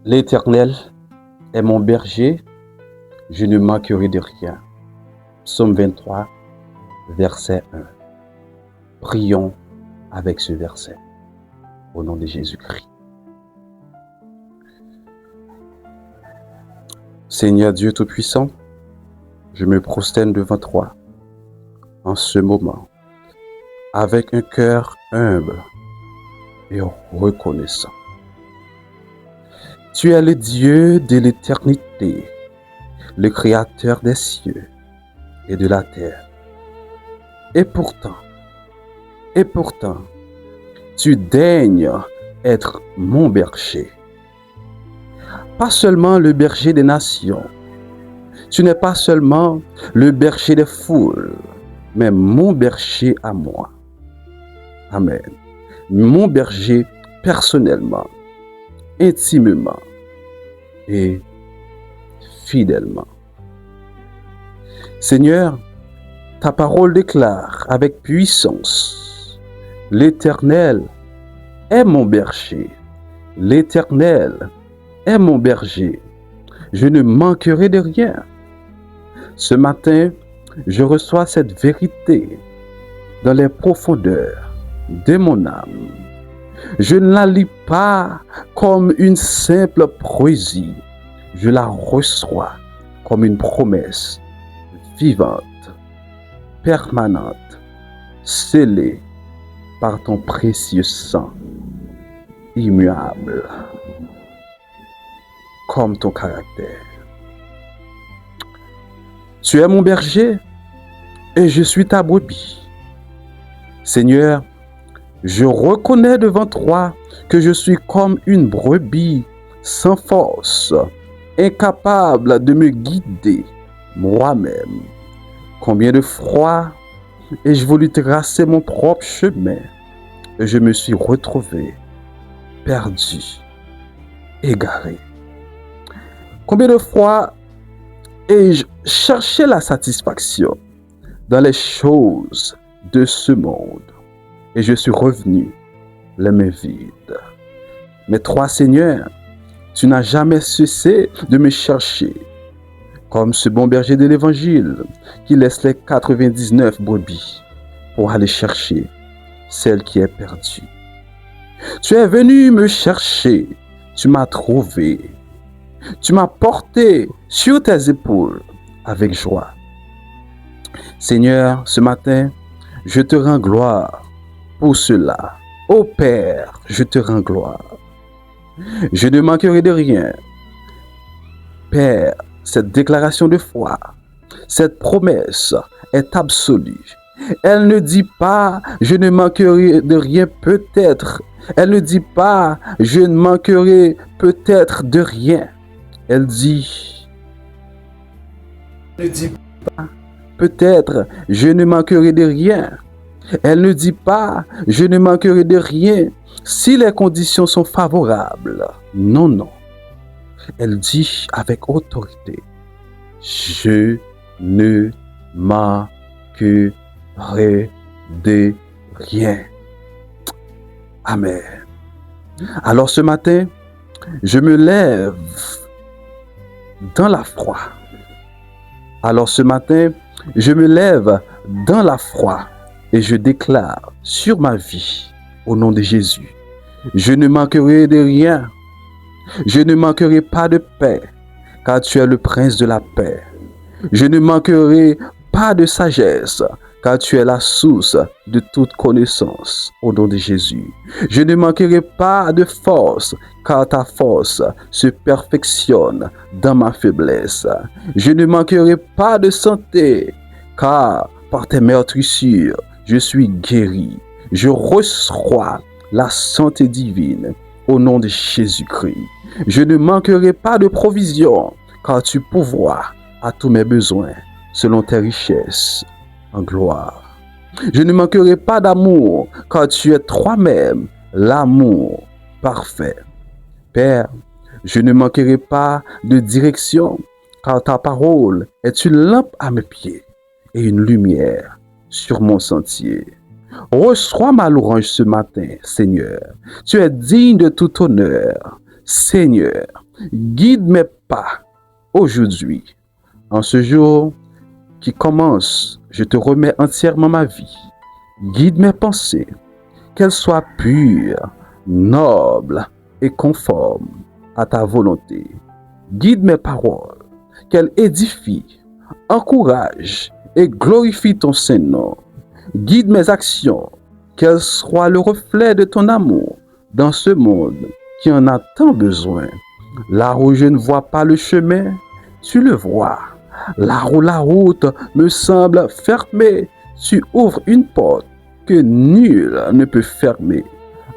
L'Éternel est mon berger, je ne manquerai de rien. Psaume 23, verset 1. Prions avec ce verset, au nom de Jésus-Christ. Seigneur Dieu Tout-Puissant, je me prosterne devant toi en ce moment, avec un cœur humble et reconnaissant. Tu es le Dieu de l'éternité, le Créateur des cieux et de la terre. Et pourtant, tu daignes être mon berger. Pas seulement le berger des nations, tu n'es pas seulement le berger des foules, mais mon berger à moi. Amen. Mon berger personnellement, intimement et fidèlement. Seigneur, ta parole déclare avec puissance: l'Éternel est mon berger. L'Éternel est mon berger. Je ne manquerai de rien. Ce matin, je reçois cette vérité dans les profondeurs de mon âme. Je ne la lis pas comme une simple poésie. Je la reçois comme une promesse vivante, permanente, scellée par ton précieux sang, immuable, comme ton caractère. Tu es mon berger et je suis ta brebis. Seigneur, je reconnais devant toi que je suis comme une brebis sans force, incapable de me guider moi-même. Combien de fois ai-je voulu tracer mon propre chemin et je me suis retrouvé perdu, égaré. Combien de fois ai-je cherché la satisfaction dans les choses de ce monde et je suis revenu les mains vides. Mais toi, Seigneur, tu n'as jamais cessé de me chercher, comme ce bon berger de l'Évangile qui laisse les 99 brebis pour aller chercher celle qui est perdue. Tu es venu me chercher, tu m'as trouvé, tu m'as porté sur tes épaules avec joie. Seigneur, ce matin, je te rends gloire pour cela. Ô Père, je te rends gloire. Je ne manquerai de rien. Père, cette déclaration de foi, cette promesse est absolue. Elle ne dit pas « je ne manquerai de rien peut-être ». Elle ne dit pas « je ne manquerai peut-être de rien ». Elle dit « ne dit pas peut-être je ne manquerai de rien ». Elle ne dit pas « je ne manquerai de rien si les conditions sont favorables ». Non, non. Elle dit avec autorité « je ne manquerai de rien ». Amen. Alors ce matin, je me lève dans la foi. Alors ce matin, je me lève dans la foi et je déclare sur ma vie, au nom de Jésus, je ne manquerai de rien. Je ne manquerai pas de paix, car tu es le prince de la paix. Je ne manquerai pas de sagesse, car tu es la source de toute connaissance, au nom de Jésus. Je ne manquerai pas de force, car ta force se perfectionne dans ma faiblesse. Je ne manquerai pas de santé, car par tes meurtrissures, je suis guéri. Je reçois la santé divine, au nom de Jésus-Christ. Je ne manquerai pas de provision, car tu pourvois à tous mes besoins, selon tes richesses en gloire. Je ne manquerai pas d'amour, car tu es toi-même l'amour parfait. Père, je ne manquerai pas de direction, car ta parole est une lampe à mes pieds et une lumière sur mon sentier. Reçois ma louange ce matin, Seigneur. Tu es digne de tout honneur. Seigneur, Guide mes pas aujourd'hui. En ce jour qui commence, je te remets entièrement ma vie. Guide mes pensées, qu'elles soient pures, nobles et conformes à ta volonté. Guide mes paroles, qu'elles édifient, encouragent et glorifient ton Saint-Nom. Guide mes actions, qu'elles soient le reflet de ton amour dans ce monde qui en a tant besoin. Là où je ne vois pas le chemin, tu le vois. Là où la route me semble fermée, tu ouvres une porte que nul ne peut fermer.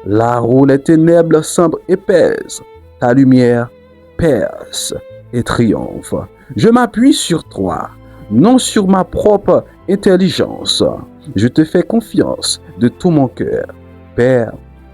Là où les ténèbres semblent épaisses, ta lumière perce et triomphe. Je m'appuie sur toi, non sur ma propre intelligence. Je te fais confiance de tout mon cœur. Père,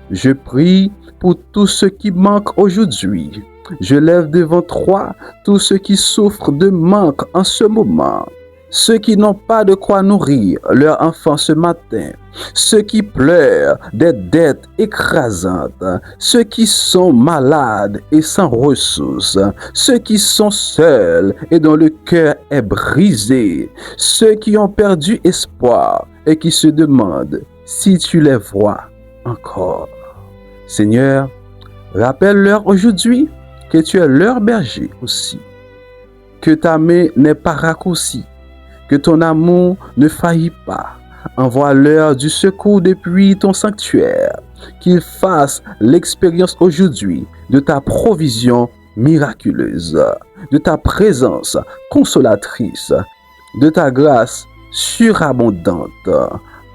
je prie pour tout ce qui manque aujourd'hui. Je lève devant toi tous ceux qui souffrent de manque en ce moment. Ceux qui n'ont pas de quoi nourrir leur enfant ce matin. Ceux qui pleurent des dettes écrasantes. Ceux qui sont malades et sans ressources. Ceux qui sont seuls et dont le cœur est brisé. Ceux qui ont perdu espoir et qui se demandent si tu les vois encore. Seigneur, rappelle-leur aujourd'hui que tu es leur berger aussi, que ta main n'est pas raccourcie, que ton amour ne faillit pas. Envoie-leur du secours depuis ton sanctuaire, qu'ils fassent l'expérience aujourd'hui de ta provision miraculeuse, de ta présence consolatrice, de ta grâce surabondante.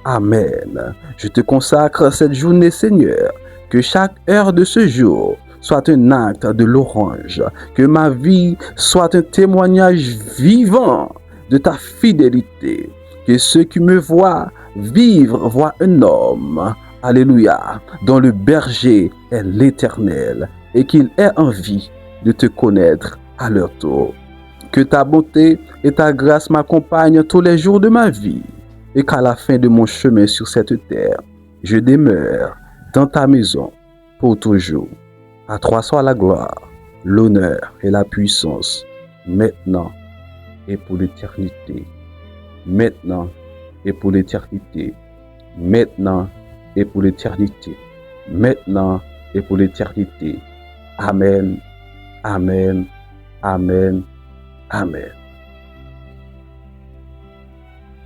Amen. Je te consacre cette journée, Seigneur, que chaque heure de ce jour soit un acte de l'orange, que ma vie soit un témoignage vivant de ta fidélité, que ceux qui me voient vivre voient un homme, alléluia, dont le berger est l'Éternel et qu'il ait envie de te connaître à leur tour. Que ta bonté et ta grâce m'accompagnent tous les jours de ma vie et qu'à la fin de mon chemin sur cette terre, je demeure dans ta maison pour toujours. À toi soit la gloire, l'honneur et la puissance, maintenant et pour l'éternité. Maintenant et pour l'éternité. Maintenant et pour l'éternité. Maintenant et pour l'éternité. Amen. Amen. Amen. Amen.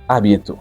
À bientôt.